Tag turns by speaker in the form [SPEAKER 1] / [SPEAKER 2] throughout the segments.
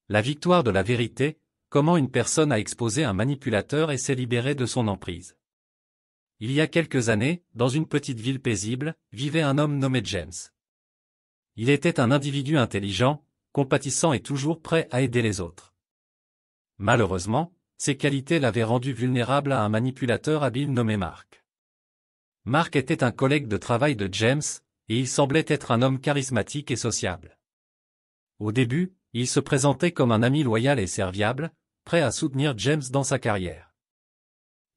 [SPEAKER 1] La victoire de la vérité, comment une personne a exposé un manipulateur et s'est libérée de son emprise. Il y a quelques années, dans une petite ville paisible, vivait un homme nommé James. Il était un individu intelligent, compatissant et toujours prêt à aider les autres. Malheureusement, ses qualités l'avaient rendu vulnérable à un manipulateur habile nommé Mark. Mark était un collègue de travail de James, et il semblait être un homme charismatique et sociable. Au début, il se présentait comme un ami loyal et serviable, prêt à soutenir James dans sa carrière.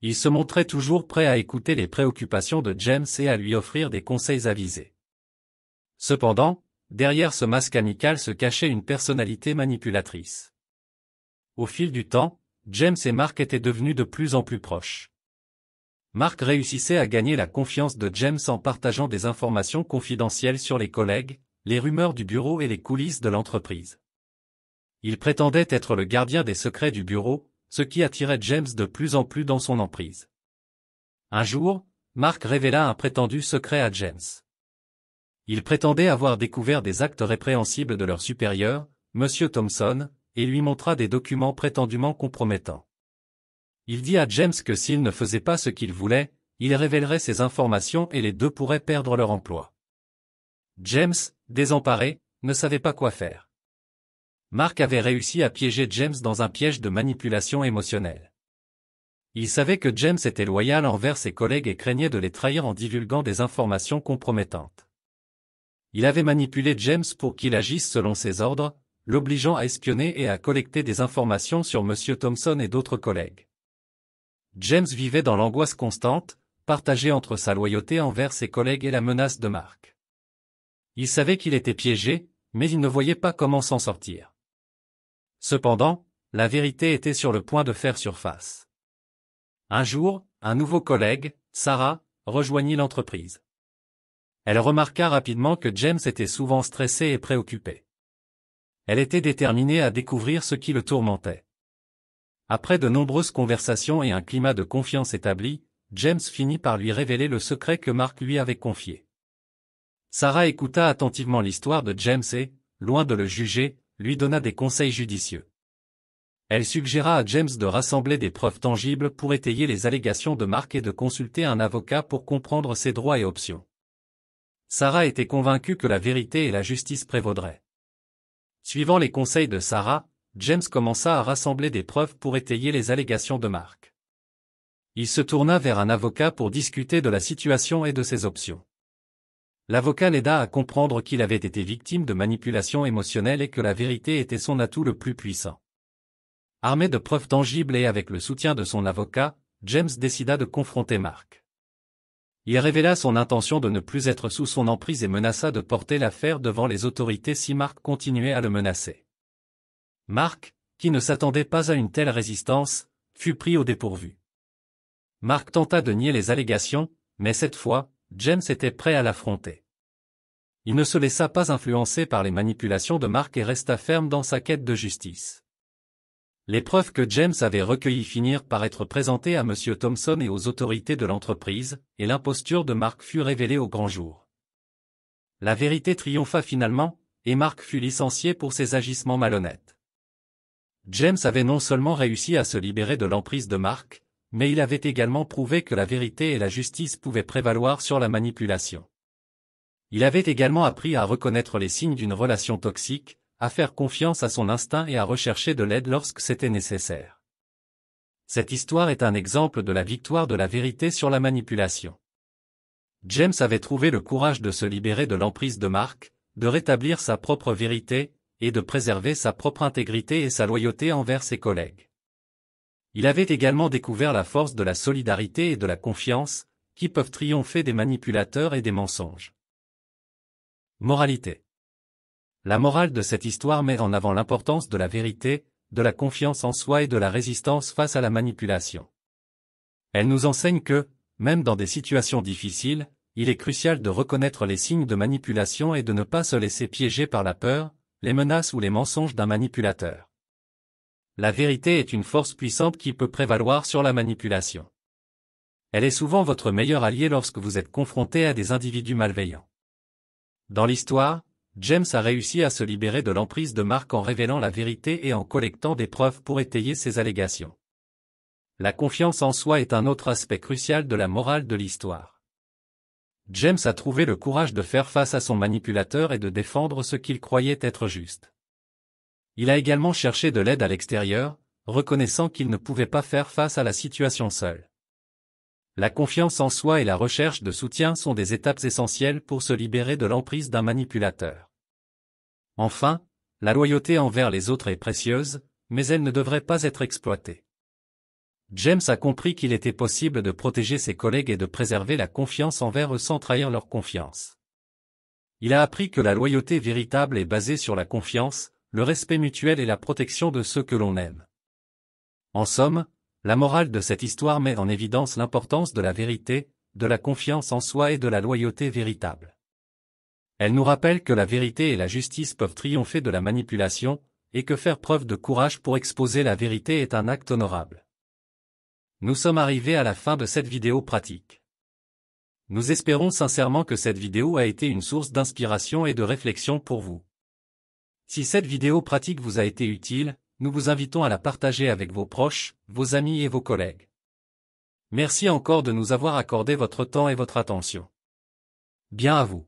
[SPEAKER 1] Il se montrait toujours prêt à écouter les préoccupations de James et à lui offrir des conseils avisés. Cependant, derrière ce masque amical se cachait une personnalité manipulatrice. Au fil du temps, James et Mark étaient devenus de plus en plus proches. Mark réussissait à gagner la confiance de James en partageant des informations confidentielles sur les collègues, les rumeurs du bureau et les coulisses de l'entreprise. Il prétendait être le gardien des secrets du bureau, ce qui attirait James de plus en plus dans son emprise. Un jour, Mark révéla un prétendu secret à James. Il prétendait avoir découvert des actes répréhensibles de leur supérieur, Monsieur Thompson, et lui montra des documents prétendument compromettants. Il dit à James que s'il ne faisait pas ce qu'il voulait, il révélerait ces informations et les deux pourraient perdre leur emploi. James, désemparé, ne savait pas quoi faire. Mark avait réussi à piéger James dans un piège de manipulation émotionnelle. Il savait que James était loyal envers ses collègues et craignait de les trahir en divulguant des informations compromettantes. Il avait manipulé James pour qu'il agisse selon ses ordres, l'obligeant à espionner et à collecter des informations sur Monsieur Thompson et d'autres collègues. James vivait dans l'angoisse constante, partagée entre sa loyauté envers ses collègues et la menace de Mark. Il savait qu'il était piégé, mais il ne voyait pas comment s'en sortir. Cependant, la vérité était sur le point de faire surface. Un jour, un nouveau collègue, Sarah, rejoignit l'entreprise. Elle remarqua rapidement que James était souvent stressé et préoccupé. Elle était déterminée à découvrir ce qui le tourmentait. Après de nombreuses conversations et un climat de confiance établi, James finit par lui révéler le secret que Mark lui avait confié. Sarah écouta attentivement l'histoire de James et, loin de le juger, lui donna des conseils judicieux. Elle suggéra à James de rassembler des preuves tangibles pour étayer les allégations de Mark et de consulter un avocat pour comprendre ses droits et options. Sarah était convaincue que la vérité et la justice prévaudraient. Suivant les conseils de Sarah, James commença à rassembler des preuves pour étayer les allégations de Mark. Il se tourna vers un avocat pour discuter de la situation et de ses options. L'avocat l'aida à comprendre qu'il avait été victime de manipulation émotionnelle et que la vérité était son atout le plus puissant. Armé de preuves tangibles et avec le soutien de son avocat, James décida de confronter Mark. Il révéla son intention de ne plus être sous son emprise et menaça de porter l'affaire devant les autorités si Mark continuait à le menacer. Mark, qui ne s'attendait pas à une telle résistance, fut pris au dépourvu. Mark tenta de nier les allégations, mais cette fois, James était prêt à l'affronter. Il ne se laissa pas influencer par les manipulations de Mark et resta ferme dans sa quête de justice. Les preuves que James avait recueillies finirent par être présentées à Monsieur Thompson et aux autorités de l'entreprise, et l'imposture de Mark fut révélée au grand jour. La vérité triompha finalement, et Mark fut licencié pour ses agissements malhonnêtes. James avait non seulement réussi à se libérer de l'emprise de Mark, mais il avait également prouvé que la vérité et la justice pouvaient prévaloir sur la manipulation. Il avait également appris à reconnaître les signes d'une relation toxique, à faire confiance à son instinct et à rechercher de l'aide lorsque c'était nécessaire. Cette histoire est un exemple de la victoire de la vérité sur la manipulation. James avait trouvé le courage de se libérer de l'emprise de Mark, de rétablir sa propre vérité, et de préserver sa propre intégrité et sa loyauté envers ses collègues. Il avait également découvert la force de la solidarité et de la confiance, qui peuvent triompher des manipulateurs et des mensonges. Moralité. La morale de cette histoire met en avant l'importance de la vérité, de la confiance en soi et de la résistance face à la manipulation. Elle nous enseigne que, même dans des situations difficiles, il est crucial de reconnaître les signes de manipulation et de ne pas se laisser piéger par la peur, les menaces ou les mensonges d'un manipulateur. La vérité est une force puissante qui peut prévaloir sur la manipulation. Elle est souvent votre meilleur allié lorsque vous êtes confronté à des individus malveillants. Dans l'histoire, James a réussi à se libérer de l'emprise de Mark en révélant la vérité et en collectant des preuves pour étayer ses allégations. La confiance en soi est un autre aspect crucial de la morale de l'histoire. James a trouvé le courage de faire face à son manipulateur et de défendre ce qu'il croyait être juste. Il a également cherché de l'aide à l'extérieur, reconnaissant qu'il ne pouvait pas faire face à la situation seul. La confiance en soi et la recherche de soutien sont des étapes essentielles pour se libérer de l'emprise d'un manipulateur. Enfin, la loyauté envers les autres est précieuse, mais elle ne devrait pas être exploitée. James a compris qu'il était possible de protéger ses collègues et de préserver la confiance envers eux sans trahir leur confiance. Il a appris que la loyauté véritable est basée sur la confiance, le respect mutuel et la protection de ceux que l'on aime. En somme, la morale de cette histoire met en évidence l'importance de la vérité, de la confiance en soi et de la loyauté véritable. Elle nous rappelle que la vérité et la justice peuvent triompher de la manipulation, et que faire preuve de courage pour exposer la vérité est un acte honorable. Nous sommes arrivés à la fin de cette vidéo pratique. Nous espérons sincèrement que cette vidéo a été une source d'inspiration et de réflexion pour vous. Si cette vidéo pratique vous a été utile, nous vous invitons à la partager avec vos proches, vos amis et vos collègues. Merci encore de nous avoir accordé votre temps et votre attention. Bien à vous.